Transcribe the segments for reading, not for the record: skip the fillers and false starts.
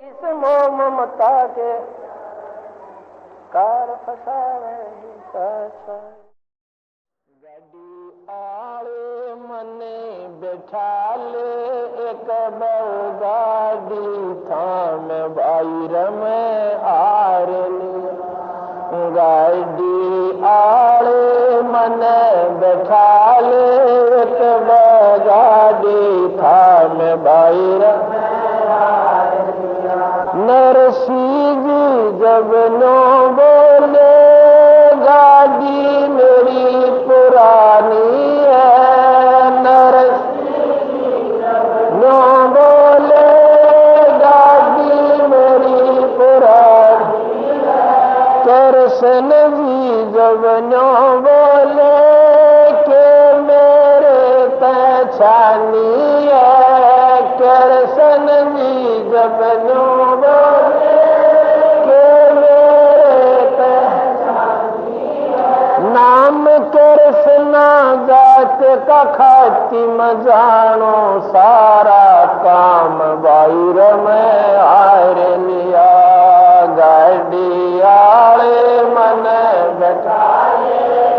इस मोह ममता के कार फसावे गाड़ी आले मने बैठा ले एक गाड़ी थाम बाहर में आर गाड़ी आले मने बैठा ले एक गाड़ी थाम बाहर नरसी जी जब नो बोले गाड़ी मेरी पुरानी है नरसी नो बोले गाड़ी मेरी पुरानी कृष्ण जी जब नो बोले के मेरे पहचानी है कृष्ण जी जब नो कृष्णा जात का खातिम जानो सारा काम बाहर में आर लिया गाड़ी आले मन बैठा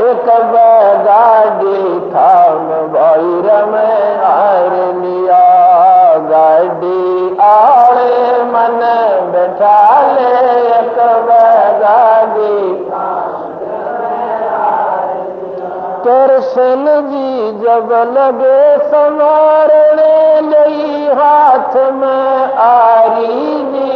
एक गाड़ी थाम बाहर में आर लिया गाड़ी आले मन बैठा ले एक गाड़ी कृष्ण जी जब लगे संवारने लई हाथ में आरी जी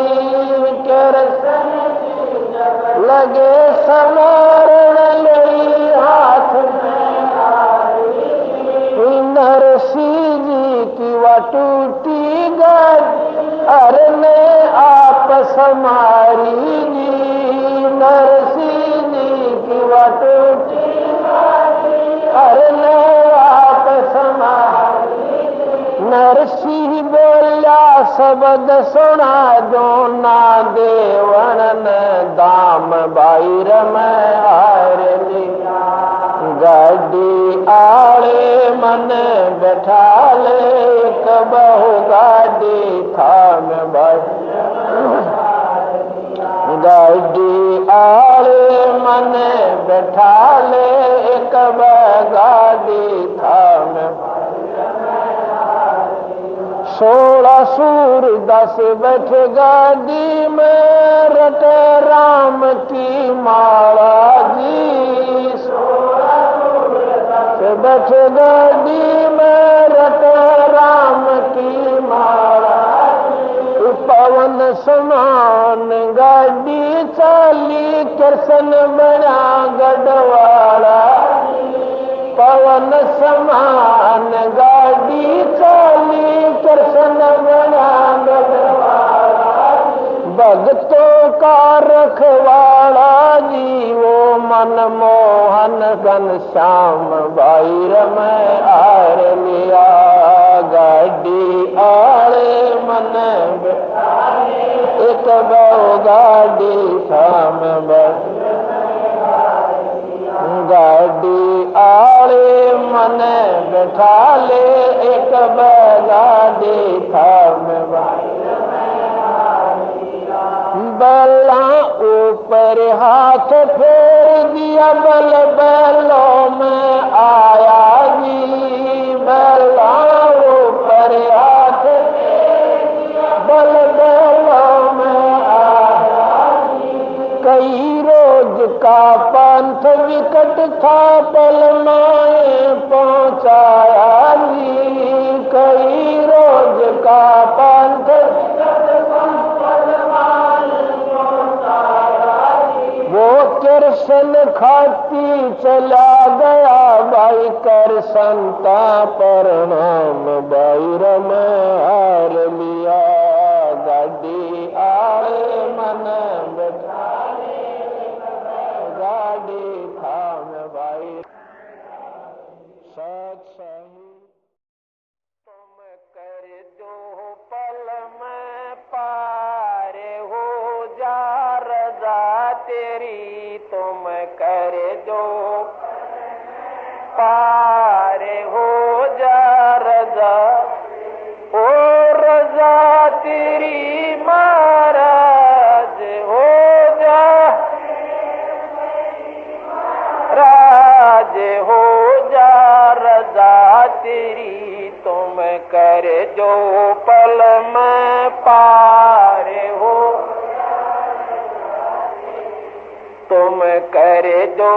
कृष्ण जी जब लगे संवारने लई हाथ में आरी नरसी जी की वह टूटी गाड़ी अरने आप समारी जी नरसी जी की वह टूटी अरने आप समारी नरसी बोलिया शब्द सुना दो ना देवन दाम बाहर में आर लिया गाड़ी आले मन बैठा ले एक बहु गाड़ी थाम गाड़ी आले मन बैठा ले एक गाड़ी थाम 16 सूरदास बैठे गाड़ी में रटे राम की माला जी 16 सूरदास बैठे गाड़ी में रटे राम की माला पवन समान गाड़ी चाली कृष्ण बना गढ़वाला पवन समान गाड़ी चाली कृष्ण बना गढ़वाला भक्तों का रखवाला जी वो मनमोहन घनश्याम बाहर में आर लिया गाड़ी आले मन एक बहु गाड़ी शाम गाड़ी आले मन बैठा ले एक गाड़ी थाम बल्ला ऊपर हाथ फेर दिया बल बैलों में आया जी बल्ला ऊपर हाथ बल बैलों में आया कई रोज का पंथ विकट था पल माए पहुंचाया जी कई रोज का पंथ वो कृष्ण खाती चला गया भाई कर संता प्रणाम बाहर में हार लिया गाड़ी आले मन बैठा गाड़ी थाम भाई सच सही तुम कर दो पल में पार हो जा रजा तेरी तुम कर दो पार हो जा रजा ओ रजा तेरी माँ कर जो पल में पार हो, तुम कर जो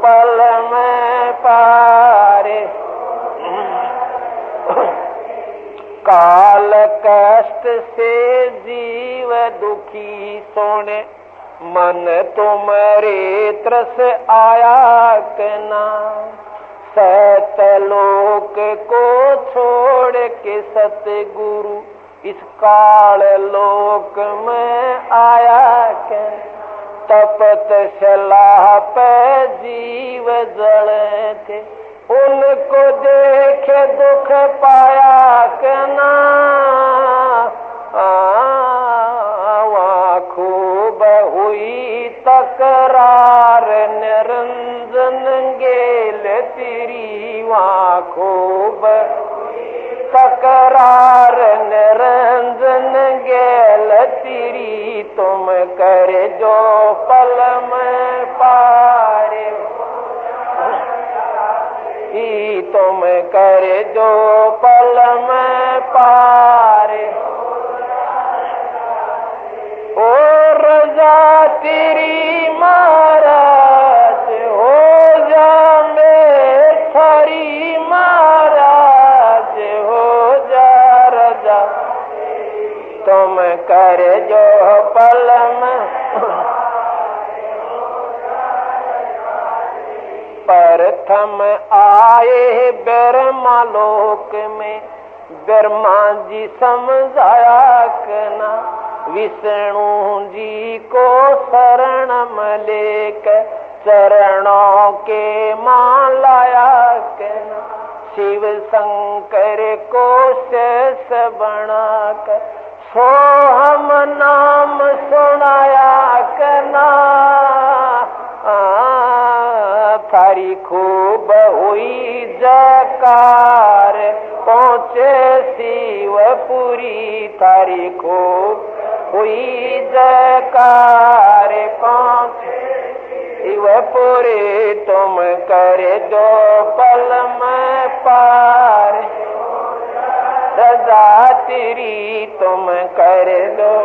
पल में पार। काल कष्ट से जीव दुखी सोने, मन तुम्हारे त्रस आया कना। सतलोक को छोड़ के सतगुरु इस काल लोक में आया कना। तपत सलाह पे जीव जले थे, उनको देख दुख पाया कना। वहाँ खूब हुई तकरार निरंजन गेल तेरी। वहाँ खूब तकरार निरंजन गेल तेरी। तुम कर जो पल में पार, तुम कर जो पल में पार। ओ रजा तेरी महाराज हो जा, मैं थारी महाराज हो जा रजा। तुम कर जो पल में प्रथम आए ब्रह्मा लोक में, ब्रह्मा जी समझाया कना। विष्णु जी को शरण में लेकर चरणों के मान लाया कना। शिव शंकर को शेष बनाकर सोहम नाम सुनाया कना। थारी खूब हुई जयकार पहुँचे शिवपुरी। थारी खूब हुई जयकार पहुँचे शिवपुरी। तुम कर दो पल में पार, रजा तेरी तुम कर दो।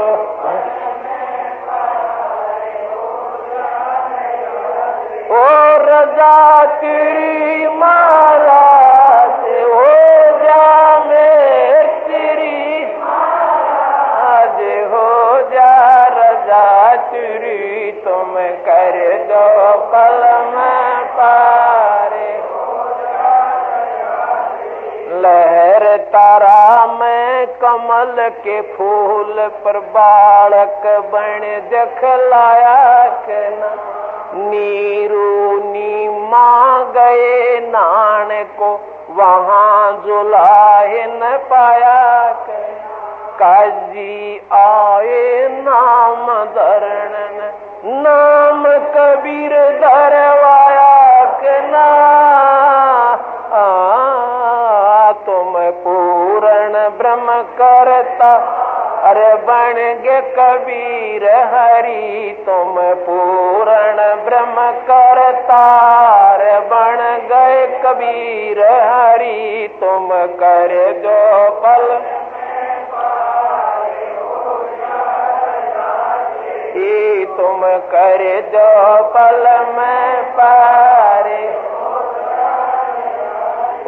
ओ रजा तेरी महाराज हो जा, मैं तेरी आज हो जा रजा तेरी। तुम कर दो पल में पार। लहर तारा में कमल के फूल पर बालक बन दिखलाया कना। नीरू नीमा गए नान को वहाँ जुलाहे न पाया। काजी आए नाम धरण, नाम कबीर धरवाया कना। तुम पूर्ण ब्रह्म करता अरे बन गे कबीर हरि। तुम पूर्ण ब्रह्म करतार बन गए कबीर हरि। तुम कर दो पल ही, तुम कर दो पल में पारे।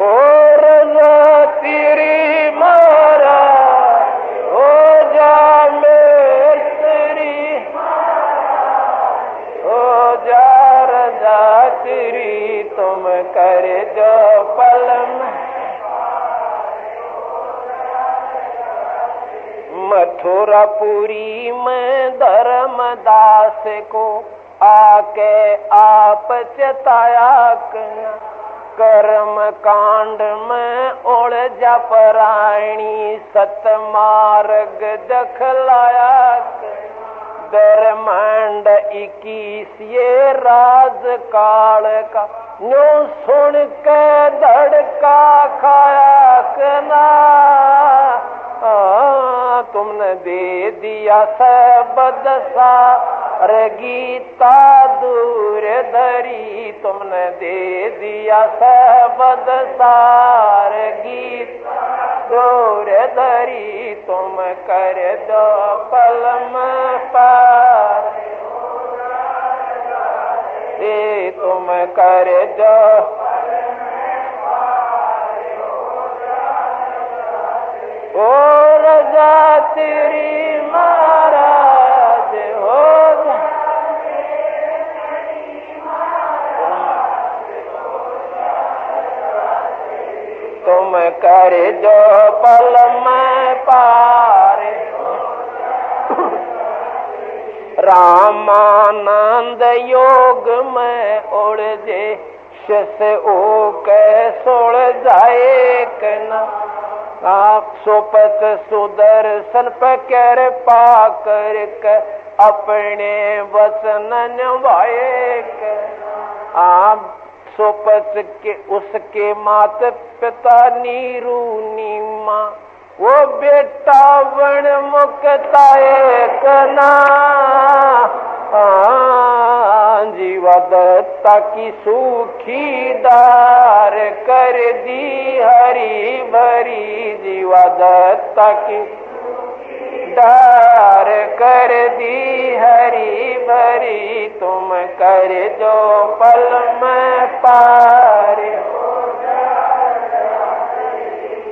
और तेरी मारा हो जा, मेरी हो जा रजा तेरी। तुम कर दो पल में। मथुरापुरी में धर्मदास को आके आप चताया कर्म कांड में उलझा परायणी सतमार्ग दखलाया। ब्रह्मांड 21 ये राज काल का न्यू सुन के धड़का खाया कना। तुमने दे दिया सबद सा अरे गीता दूर धरी। तुमने दे दिया सबद सार गीता सूर्य धरी तुम कर दो पल में पार, ये तुम कर दो ओ रजा तेरी महाराज हो जा, तुम कर जो पल में पार। रामानंद योग में उड़ जे शस ओ के सोड़ जाए कना, सोपत सुदर्शन पकर पाकर के अपने वचन निभाए के। आप सोपत के उसके मात पिता नीरू नीमा, वो बेटा वन मुक्ताए कना, जीवा दत्ता की सूखी दार कर दी हरी भरी, जीवा दत्ता की दार कर दी हरी भरी, तुम कर जो पल में पार,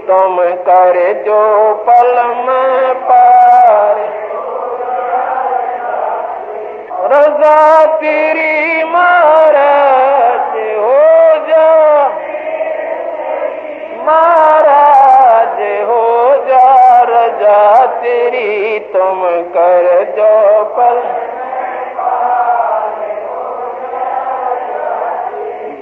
तुम कर जो पल में पार। रजा तेरी महाराज हो जा, महाराज हो जा, रजा तेरी तुम कर जो पल।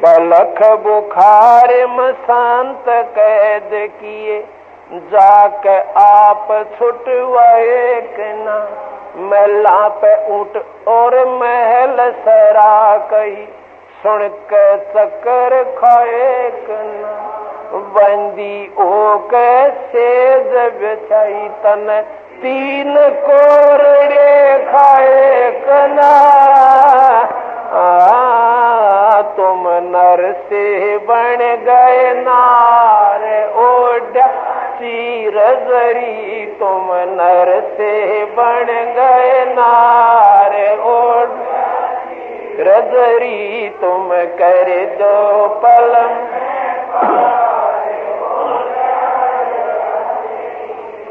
बलख बुखार में संत कैद किए, जाके आप छुटवाए के ना, महला पे ऊंट और महल सरा कही, सुन के चक्कर खाए कना, बंदी ओ के सेज बिछाई तन, तीन कोरड़े खाए कना, तुम नर से बन गए नार ओढ़ा चीर जरी, तुम नर से बन गए नार ओढ़ा रजरी, तुम कर दो पलम,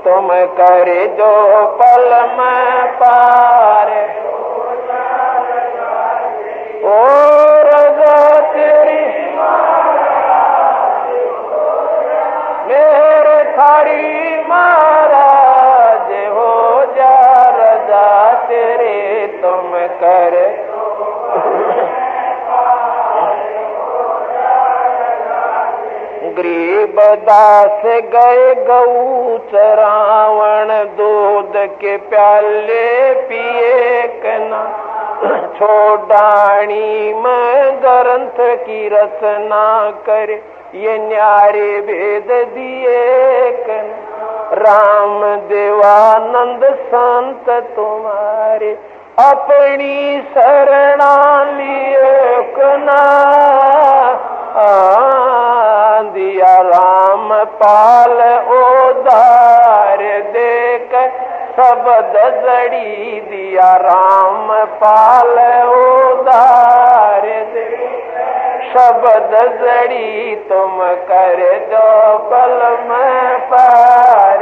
तुम कर दो पल में पार। ओ रजा तेरी मेरे थारी महाराज हो जा, रजा तेरे तुम कर। गरीबदास गए गऊ चरावण, दूध के प्याले पिए कना, छोड़ानी में ग्रंथ की रचना कर, ये न्यारे भेद दिए कन। राम देवानंद संत तुम्हारे अपनी शरणा लिए कना, दिया राम पाल उदार देख शब्द जड़ी, दिया राम पाल उदार दे शब्द जड़ी, तुम कर दो पल में पार,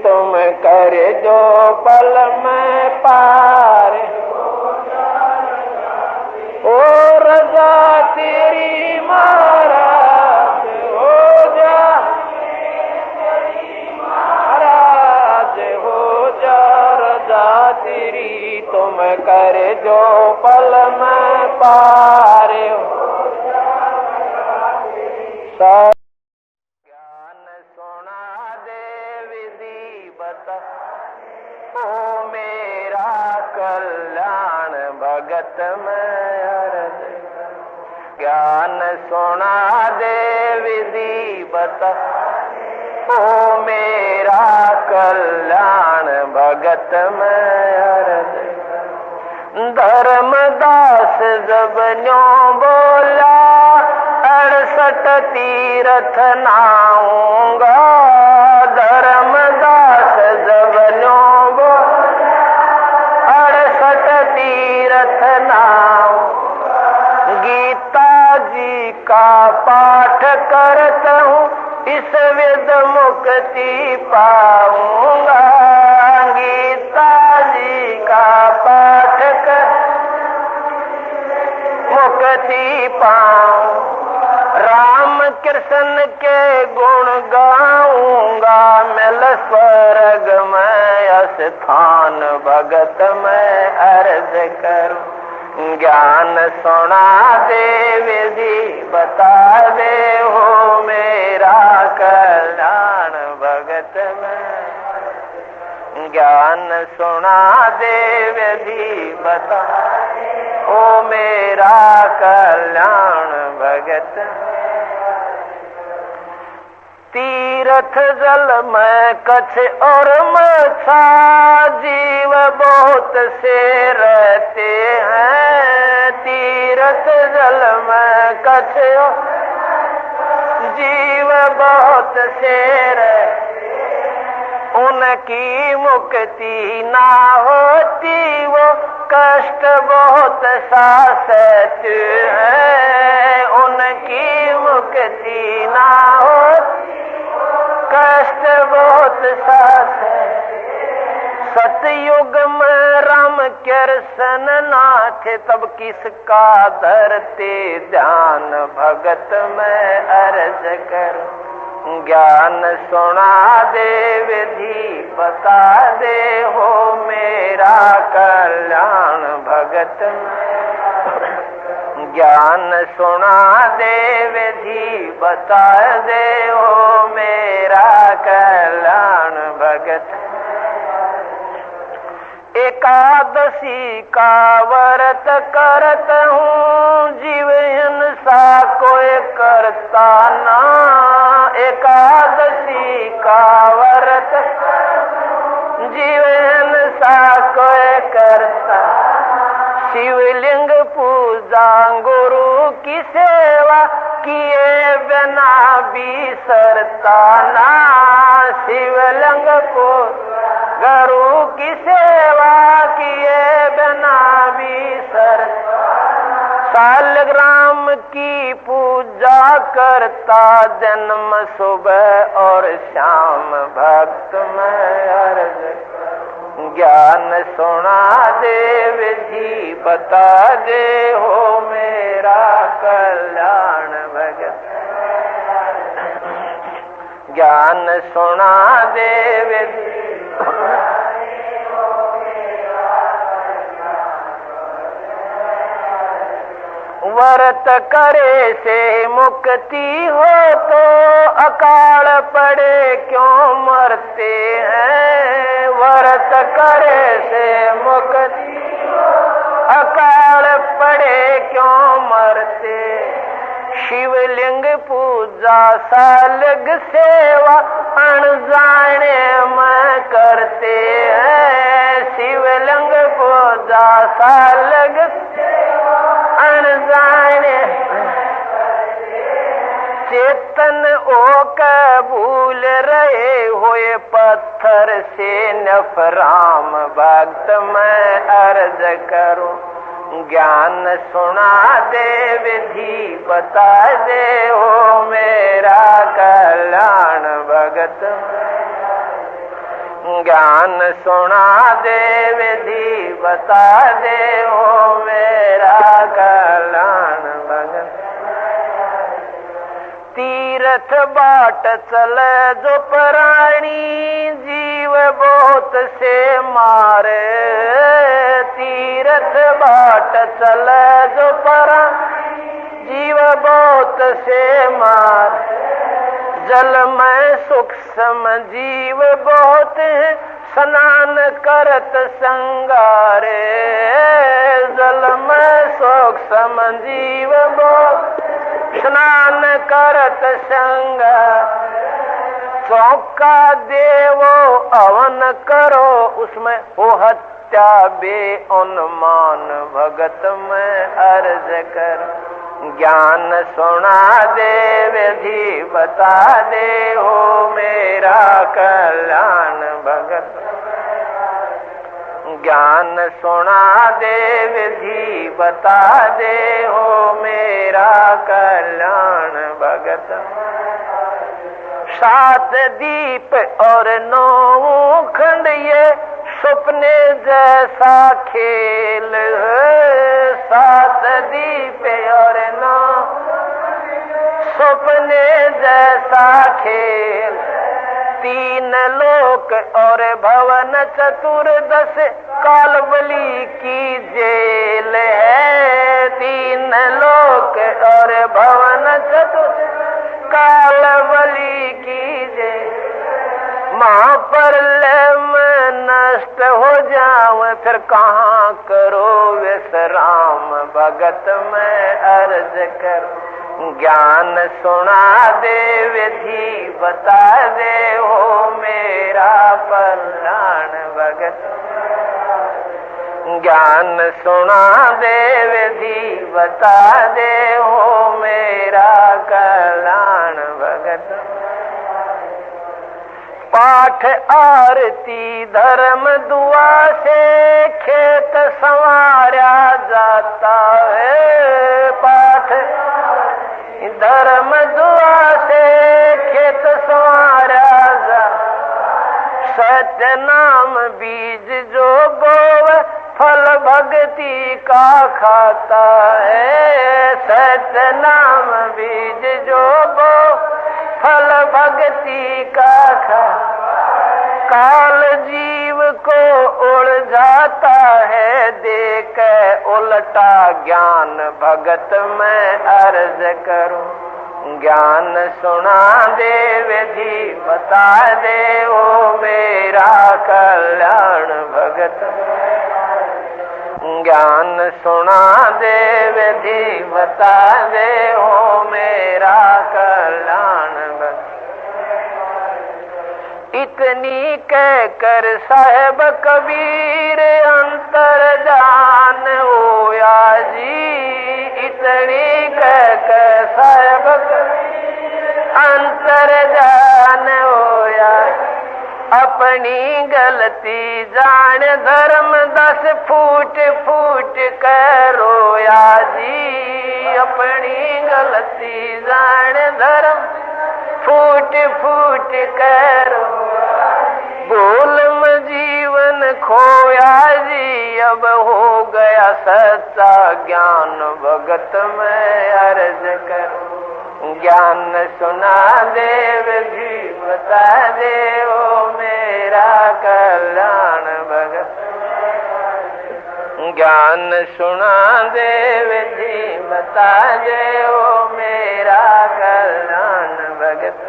तुम कर दो पल में पार। ओ रजा तेरी महाराज हो जा, महाराज हो जा, रजा तेरी तुम कर जो पल में पार। ज्ञान सुना दे विधि बता, ओ मेरा कल्याण भगत में अरज। ज्ञान सुना दे विधि बता, ओ मेरा कल्याण भगत में अरज। धर्मदास जब न्यों बोला 68 तीर्थ नाऊंगा, धर्मदास जब न्यों 68 तीर्थ नाऊं। गीता जी का पाठ करता हूँ, इस विद मुक्ति पाऊंगा। गीता जी का पाठ कर मुक्ति पाऊं। राम कृष्ण के गुण गाऊंगा, मिल स्वर्ग में स्थान भगत में अर्ज करूं। ज्ञान सुना दे विधि बता दे, हो मेरा कल्याण भगत में। ज्ञान सुना दे विधि बता, ओ मेरा कल्याण भगत। तीर्थ जल में कछ और मछा, जीव बहुत से रहते हैं। तीर्थ जल में कछ जीव बहुत से रहते, उनकी मुक्ति ना होती, वो कष्ट बहुत सा सहते हैं। उनकी मुक्ति ना होती, कष्ट बहुत सा सहते। सतयुग में राम कृष्ण नाथ, तब किसका धरते ध्यान भगत में अर्ज कर। ज्ञान सुना दे विधि बता दे, हो मेरा कल्याण भगत में। ज्ञान सुना दे विधि बता दे, हो मेरा कल्याण भगत। एकादशी का व्रत करत हूँ, जीव हिंसा कोई करता ना। एकादशी का व्रत जीव हिंसा कोई करता। शिवलिंग पूजा गुरु की सेवा किए बिना बिसरता ना। शिवलिंग पूजा गुरु की सेवा किए बिना बिसरता। सालग्राम की पूजा करता, जन्म सुबह और शाम भक्त में अर्ज। ज्ञान सुना दे विधि बता दे, हो मेरा कल्याण भगत। ज्ञान सुना दे विधि व्रत करे से मुक्ति हो, तो अकाल पड़े क्यों मरते हैं। व्रत करे से मुक्ति हो, अकाल पड़े क्यों मरते। शिवलिंग पूजा सालग सेवा अनजाने में करते हैं। शिवलिंग पूजा सालग अनजाने चेतन ओ कबूल रहे हुए, पत्थर से नफराम भक्त में अर्ज करूं। ज्ञान सुना दे विधि बता दे, हो मेरा कल्याण भगत। ज्ञान सुना दे विधि बता दे, हो मेरा कल्याण भगत। तीर्थ बाट चले जो प्राणी, जीव बहुत से मारे। तीर्थ बाट चले जो प्राणी, जीव बहुत से मारे। जल में सूक्ष्म जीव बहुत है, स्नान करत संगारे। जल में सूक्ष्म जीव बहुत, स्नान करत संगार। चौका देवो अवन करो, उसमें हो हत्या बे उन्मान भगत में अर्ज कर। ज्ञान सुना दे विधि बता दे हो मेरा कल्याण भगत। ज्ञान सुना दे विधि बता दे हो मेरा कल्याण भगत। 7 दीप और 9 खंड ये सपने जैसा खेल है। 7 दीप और 9 सपने जैसा खेल। 3 लोक और भवन चतुर्दश कालबली की जेल है। 3 लोक और भवन चतुर्दश कालबली की जेल। मां पर मैं नष्ट हो जाऊं फिर कहाँ करो विश्राम भगत मैं अर्ज करूं। ज्ञान सुना दे विधि बता दे हो मेरा कल्याण भगत। ज्ञान सुना दे विधि बता दे हो मेरा कल्याण भगत। पाठ आरती धर्म दुआ से खेत संवारा जाता है। पाठ धर्म दुआ से खेत संवारा जाता। सत्य नाम बीज जो बोवे फल भक्ति का खाता है। सत्य नाम बीज जो बोवे फल भक्ति का खा। काल जीव को उलझाता है देख उल्टा ज्ञान भगत मैं अर्ज करूं। ज्ञान सुना दे विधि बता दे ओ मेरा कल्याण भगत। ज्ञान सुना दे विधि बता दे ओ मेरा कल्याण भगत। इतनी कह कर साहेब कबीर अंतर जान होया जी। इतनी कह कर साहेब अंतर जान होया। अपनी गलती जान धर्म 10 फूट फूट कर रोया जी। अपनी गलती जान धर्म फूट फूट कर भूल में जीवन खोया जी। अब हो गया सच्चा ज्ञान भगत मैं अर्ज करूं। ज्ञान सुना दे विधि बता दे ओ मेरा कल्याण भगत। ज्ञान सुना दे विधि बता दे ओ मेरा कल्याण भगत।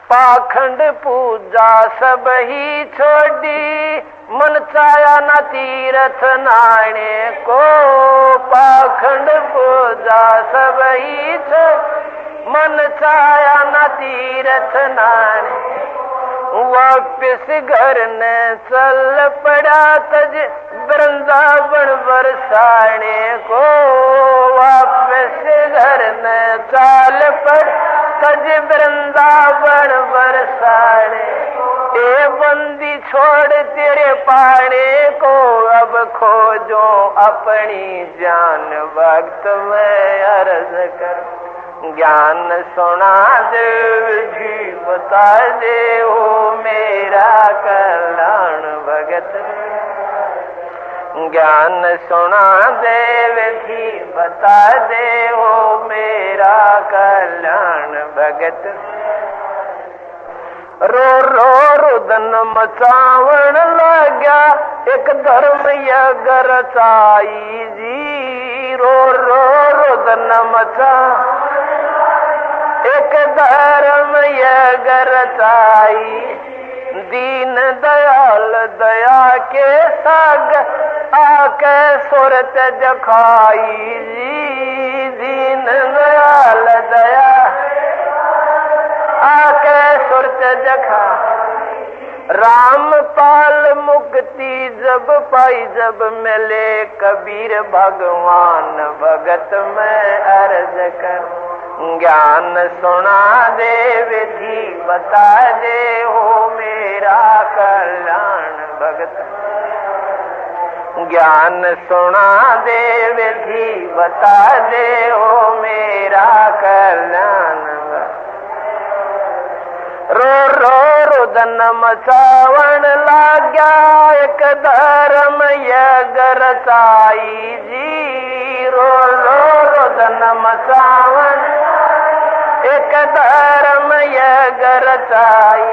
पाखंड पूजा सब ही छोड़ी मन चाया न तीर्थ नाने को। पाखंड पूजा सब ही छोड़ी मन चाया न तीर्थ नाने। वापिस घर ने चल पड़ा तज वृंदावन बरसाने को। वापिस घर ने चल पड़ा तज वृंदावन बरसाने। ए बंदी छोड़ तेरे पाने को अब खोजो अपनी जान भक्त मैं अर्ज कर। ज्ञान सुना दे विधि बता दे ओ मेरा कल्याण भगत। ज्ञान सुना दे विधि बता दे ओ मेरा कल्याण भगत। रो रो रुदन मचावण लग्या एक धर्म यज्ञ रचाई जी। रो रो रुदन मचा एक धर्म यज्ञ रचाई। दीन दयाल दया के साग आके सुरत जखाई जी। दीन दयाल दया आके सुरत जखा। रामपाल मुक्ति जब पाई जब मिले कबीर भगवान भगत में अर्ज कर। ज्ञान सुना दे विधि बता दे हो मेरा कल्याण भगत। ज्ञान सुना दे विधि बता दे हो मेरा कल्याण। रो रो रुदन मचावण लाग्या एक धर्म यज्ञ रचाई जी। रो रो रुदन मचावण एक धर्म यज्ञ रचाई।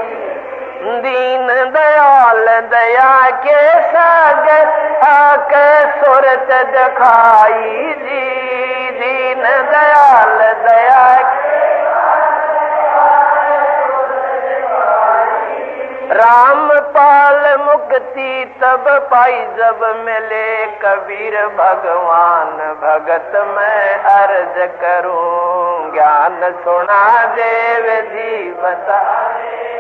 दीन दयाल दया के सागर आके सूरत दिखाई जी। दीन दयाल दया रामपाल मुक्ति तब पाई जब मिले कबीर भगवान भगत मैं अर्ज करूं। ज्ञान सुना दे विधि बता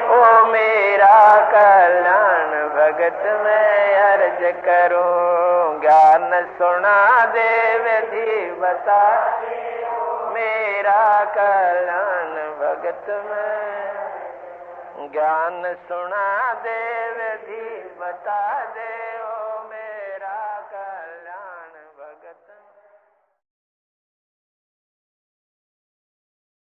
ओ मेरा कल्याण भगत मैं अर्ज करूं। ज्ञान सुना दे विधि बता मेरा कल्याण भगत में। ज्ञान सुना दे विधि बता दे